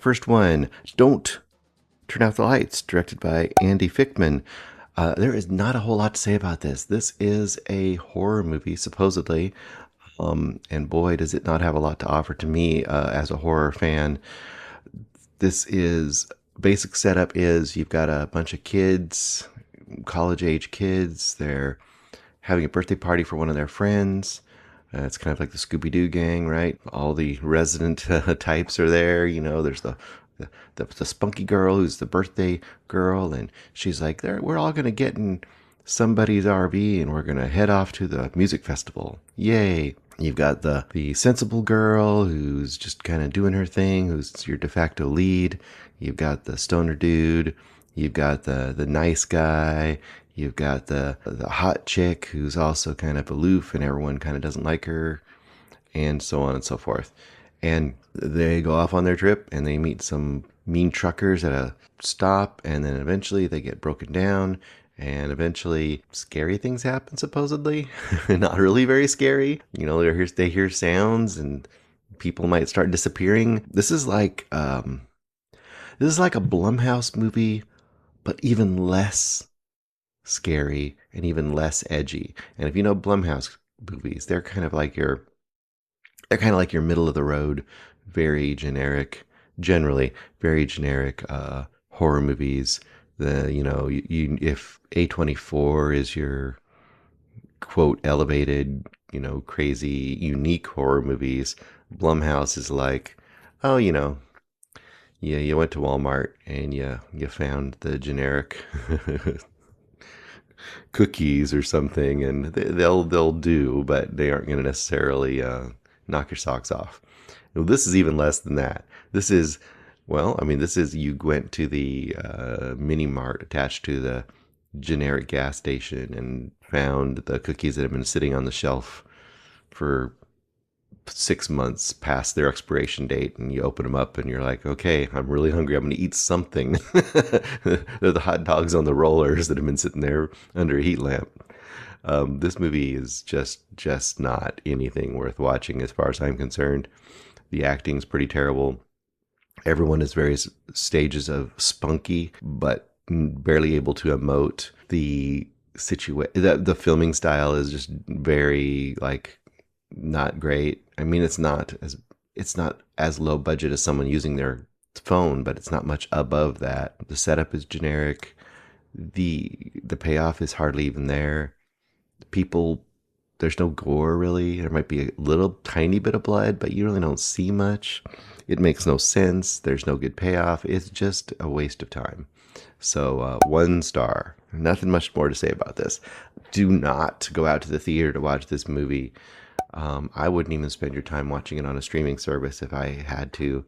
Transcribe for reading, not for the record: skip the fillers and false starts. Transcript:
First one, Don't Turn Out the Lights, directed by Andy Fickman. There is not a whole lot to say about this. This is a horror movie, supposedly. And boy, does it not have a lot to offer to me as a horror fan. This is basic setup is you've got a bunch of kids, college age kids. They're having a birthday party for one of their friends. It's kind of like the Scooby-Doo gang, right? All the resident types are there. You know, there's the spunky girl who's the birthday girl, and she's like, we're all going to get in somebody's RV and we're going to head off to the music festival. Yay. You've got the sensible girl who's just kind of doing her thing, who's your de facto lead. You've got the stoner dude. You've got the nice guy. You've got the hot chick who's also kind of aloof and everyone kind of doesn't like her, and so on and so forth. And they go off on their trip and they meet some mean truckers at a stop, and then eventually they get broken down, and eventually scary things happen, supposedly. Not really very scary. You know, they hear sounds and people might start disappearing. This is like a Blumhouse movie, but even less scary and even less edgy. And if you know Blumhouse movies, they're kind of like your middle of the road, generally very generic horror movies. If A24 is your quote elevated, crazy, unique horror movies, Blumhouse is like, oh, yeah, you went to Walmart and you found the generic cookies or something, and they'll do, but they aren't going to necessarily knock your socks off. Well, this is even less than that. This is you went to the mini mart attached to the generic gas station and found the cookies that have been sitting on the shelf for 6 months past their expiration date, and you open them up and you're like, okay, I'm really hungry, I'm going to eat something. They're the hot dogs on the rollers that have been sitting there under a heat lamp. This movie is just not anything worth watching as far as I'm concerned. The acting's pretty terrible. Everyone is various stages of spunky, but barely able to emote. The filming style is just very not great. I mean, it's not as low budget as someone using their phone, but it's not much above that. The setup is generic. The payoff is hardly even there. There's no gore really. There might be a little tiny bit of blood, but you really don't see much. It makes no sense. There's no good payoff. It's just a waste of time. So 1 star. Nothing much more to say about this. Do not go out to the theater to watch this movie. I wouldn't even spend your time watching it on a streaming service if I had to.